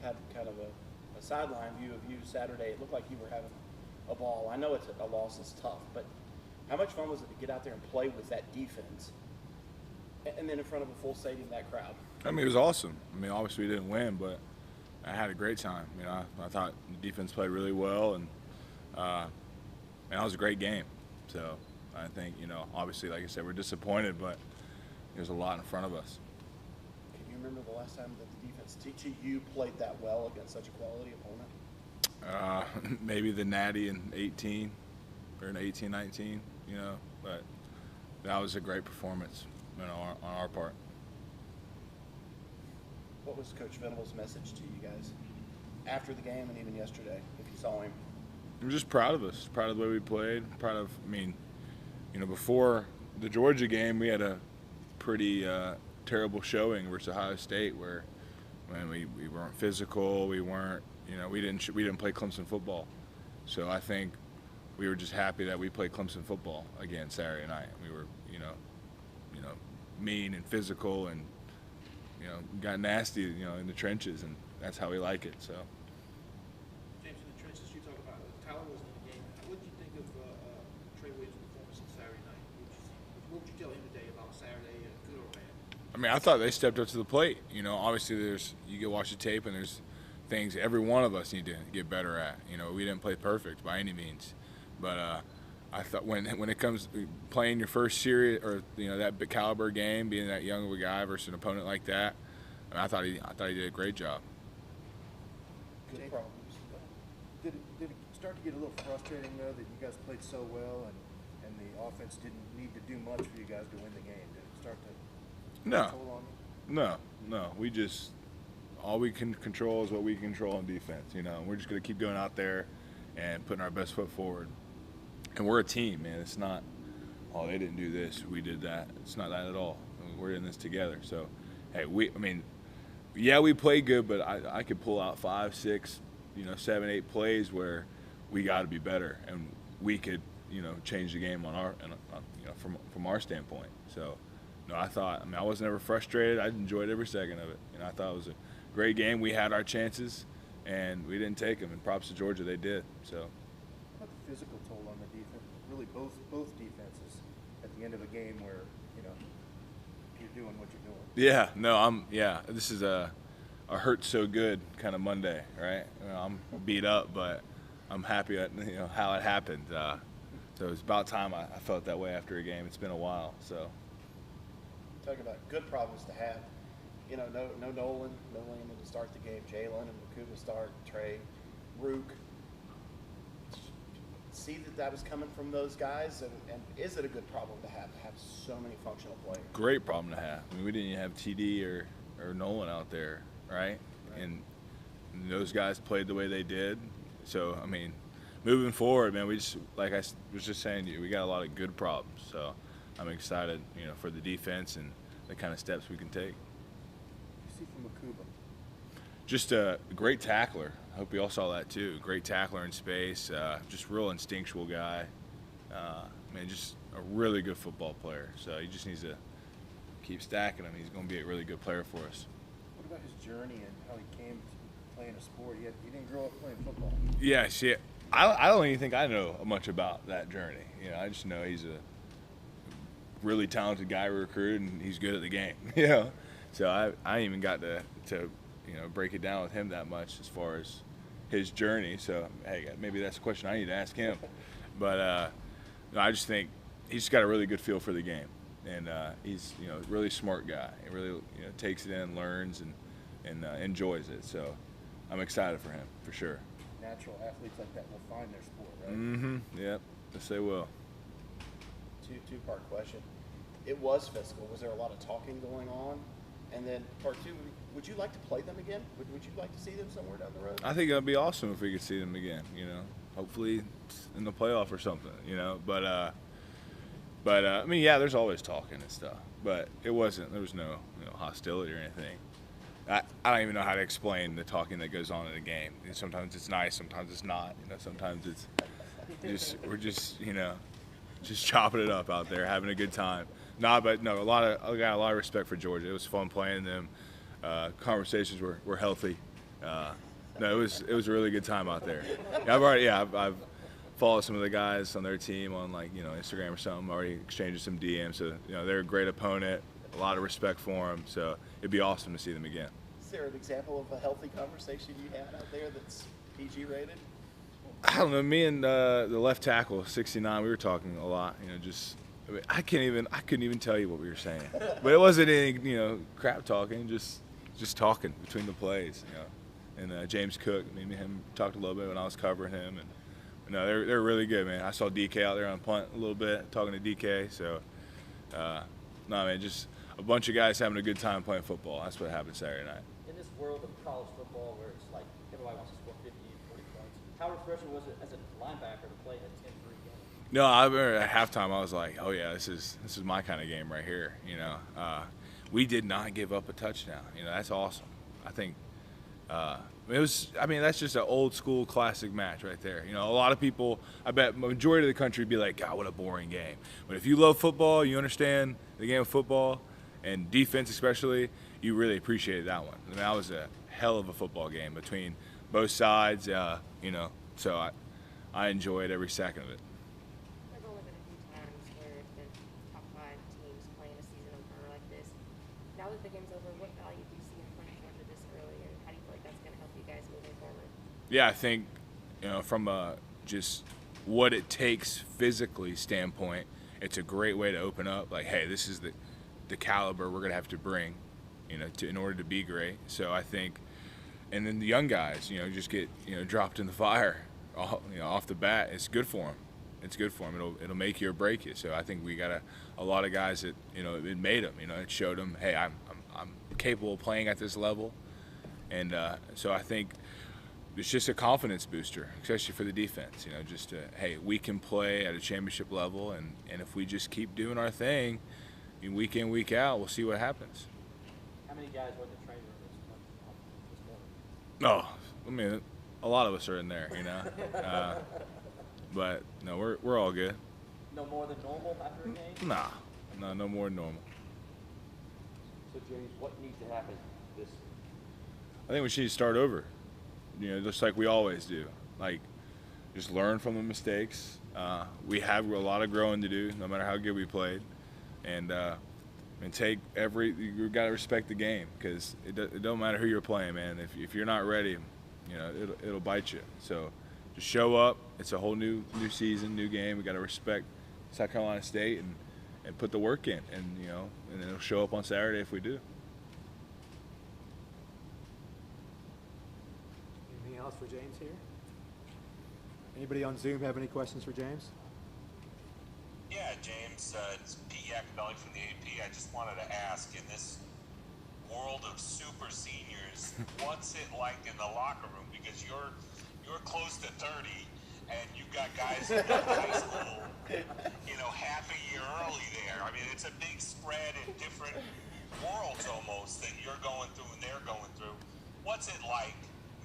had kind of a sideline view of you Saturday. It looked like you were having a ball. I know it's a loss is tough, but how much fun was it to get out there and play with that defense, and then in front of a full stadium, that crowd? I mean, it was awesome. I mean, obviously we didn't win, but I had a great time. You know, I thought the defense played really well, and it was a great game. So I think, you know, obviously, like I said, we're disappointed, but there's a lot in front of us. Can you remember the last time that the defense to you played that well against such a quality opponent? Maybe the Natty in 18 or in 18-19, you know, but that was a great performance, you know, on our part. What was Coach Venable's message to you guys after the game and even yesterday, if you saw him? I'm just proud of us, proud of the way we played, proud of, I mean, you know, before the Georgia game, we had a pretty terrible showing versus Ohio State where, man, we weren't physical, we weren't, you know, we didn't play Clemson football. So I think we were just happy that we played Clemson football again Saturday night. We were, you know, mean and physical and, you know, got nasty, you know, in the trenches, and that's how we like it. So. James, in the trenches, you talk about Tyler was in the game. What did you think of Trey Williams' performance on Saturday night? What would you tell him today about Saturday, good or bad? I mean, I thought they stepped up to the plate. You know, obviously you get watch the tape and there's things every one of us need to get better at. You know, we didn't play perfect by any means, but I thought when it comes to playing your first series or, you know, that big caliber game, being that young of a guy versus an opponent like that, I thought he did a great job. Good problems. Did it start to get a little frustrating though that you guys played so well and the offense didn't need to do much for you guys to win the game? Did it start to No, toll on you? no. We just all we can control is what we control on defense. You know, we're just gonna keep going out there and putting our best foot forward. And we're a team, man. It's not, oh, they didn't do this, we did that. It's not that at all. I mean, we're in this together. So, hey, we played good, but I could pull out 5, 6, 7, 8 plays where we got to be better, and we could, change the game on our, from our standpoint. So, no, I wasn't ever frustrated. I enjoyed every second of it. I thought it was a great game. We had our chances, and we didn't take them. And props to Georgia, they did. So. How about the physical toll on the defense? Really, both defenses at the end of a game where you're doing what you're doing. Yeah, this is a hurt so good kind of Monday, right? I'm beat up, but I'm happy at how it happened. So it's about time I felt that way after a game. It's been a while. So. Talking about good problems to have. No Nolan, no Lehman to start the game. Jalen and Makuba start. Trey, Rook. See that was coming from those guys, and is it a good problem to have so many functional players? Great problem to have. I mean, we didn't even have TD or Nolan out there, right? And those guys played the way they did. So, I mean, moving forward, man, we just, like I was just saying to you, we got a lot of good problems. So I'm excited, for the defense and the kind of steps we can take. You see from Makuba? Just a great tackler. I hope you all saw that too. Great tackler in space, just real instinctual guy. Just a really good football player. So he just needs to keep stacking him. He's going to be a really good player for us. What about his journey and how he came to playing a sport? He didn't grow up playing football. Yeah, see, I don't even think I know much about that journey. I just know he's a really talented guy we recruited, and he's good at the game. So I ain't even got to break it down with him that much as far as his journey. So, hey, maybe that's a question I need to ask him. But I just think he's just got a really good feel for the game. And he's, a really smart guy. He really, takes it in, learns, and enjoys it. So I'm excited for him, for sure. Natural athletes like that will find their sport, right? Mm-hmm. Yep. Yes, they will. Two-part question. It was physical. Was there a lot of talking going on? And then part two, would you like to play them again? Would you like to see them somewhere down the road? I think it would be awesome if we could see them again, Hopefully in the playoff or something, But I mean, yeah, there's always talking and stuff. But there was no hostility or anything. I don't even know how to explain the talking that goes on in a game. Sometimes it's nice, sometimes it's not. Sometimes we're just chopping it up out there, having a good time. I got a lot of respect for Georgia. It was fun playing them. Conversations were healthy. No, it was a really good time out there. I've followed some of the guys on their team on Instagram or something. Already exchanged some DMs. So they're a great opponent. A lot of respect for them. So it'd be awesome to see them again. Is there an example of a healthy conversation you had out there that's PG rated? I don't know. Me and the left tackle, 69, we were talking a lot. I couldn't even tell you what we were saying. But it wasn't any crap talking. Just talking between the plays. And James Cook, me and him talked a little bit when I was covering him, and they're really good, man. I saw DK out there on punt a little bit, talking to DK. So, man, just a bunch of guys having a good time playing football. That's what happened Saturday night. In this world of college football where it's like everybody wants to score 50, 40 points, how refreshing was it as a linebacker to play a 10-3 game? No, I remember at halftime I was like, oh yeah, this is my kind of game right here. We did not give up a touchdown. That's awesome. I think that's just an old school classic match right there. A lot of people, I bet majority of the country would be like, God, what a boring game. But if you love football, you understand the game of football and defense especially, you really appreciated that one. That was a hell of a football game between both sides. So I enjoyed every second of it. There's only been a few times where it's been top 5 teams playing a season opener like this. Now that the game's over, what value do you see in playing Georgia this early, and how do you feel like that's going to help you guys moving forward? Yeah, I think from just what it takes physically standpoint, it's a great way to open up. Like, hey, this is the caliber we're going to have to bring, in order to be great. So I think, and then the young guys, just get dropped in the fire, off the bat. It's good for them. It's good for them. It'll make you or break you. So I think we got a lot of guys that it made them. It showed them, hey, I'm capable of playing at this level, and so I think it's just a confidence booster, especially for the defense. Hey, we can play at a championship level, and if we just keep doing our thing, week in, week out, we'll see what happens. How many guys were in the training room this morning? Oh, I mean, a lot of us are in there, but no, we're all good. No more than normal after a game? No more than normal. So, James, what needs to happen this? I think we should start over, just like we always do. Like, just learn from the mistakes. We have a lot of growing to do, no matter how good we played, and take you got to respect the game, because it don't matter who you're playing, man. If you're not ready, it'll bite you. So just show up. It's a whole new season, new game. We got to respect South Carolina State and put the work in, and and then it'll show up on Saturday if we do. Anything else for James here? Anybody on Zoom have any questions for James? Yeah, James, it's Pete Yakabelli from the AP. I just wanted to ask, in this world of super seniors, what's it like in the locker room? Because you're close to 30, and you've got guys in high school, half a year early there. I mean, it's a big spread in different worlds almost that you're going through and they're going through. What's it like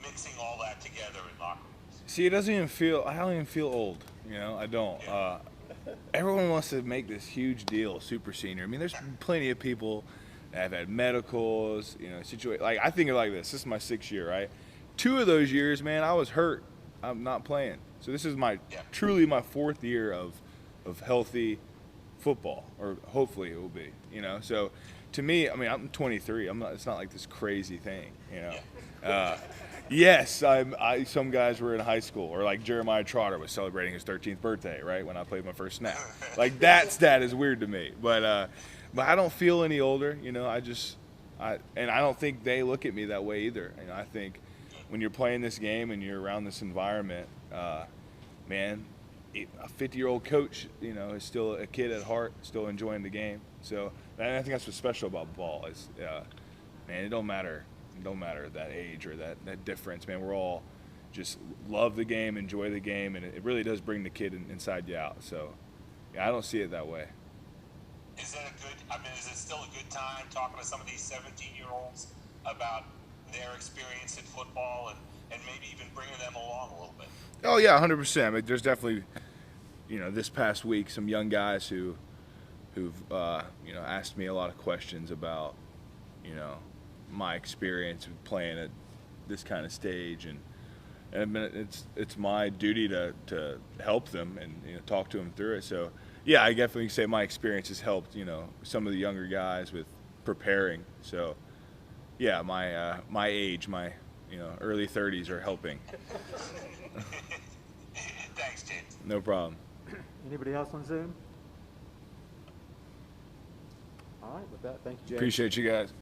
mixing all that together in locker rooms? See, I don't even feel old. I don't. Yeah. Everyone wants to make this huge deal, super senior. I mean, there's plenty of people that have had medicals, like, I think of it like this. This is my 6th year, right? 2 of those years, man, I was hurt. I'm not playing. So this is truly my 4th year of healthy football, or hopefully it will be, So to me, I mean, I'm 23. It's not like this crazy thing, Yes, some guys were in high school, or like Jeremiah Trotter was celebrating his 13th birthday, right, when I played my first snap. Like, that stat is weird to me, but I don't feel any older, and I don't think they look at me that way either. I think when you're playing this game and you're around this environment, man, a 50-year-old coach, is still a kid at heart, still enjoying the game. So, and I think that's what's special about ball is, man, it don't matter that age or that difference, man. We're all just love the game, enjoy the game, and it really does bring the kid inside you out. So, yeah, I don't see it that way. Is it still a good time talking to some of these 17-year-olds about their experience in football and maybe even bringing them along a little bit? Oh, yeah, 100%. I mean, there's definitely, this past week, some young guys who've asked me a lot of questions about, my experience of playing at this kind of stage, and I mean, it's my duty to help them and, you know, talk to them through it. So yeah, I definitely say my experience has helped, you know, some of the younger guys with preparing. So yeah, my age, my, you know, early 30s are helping. Thanks, James. No problem. Anybody else on Zoom? All right, with that, thank you, James. Appreciate you guys.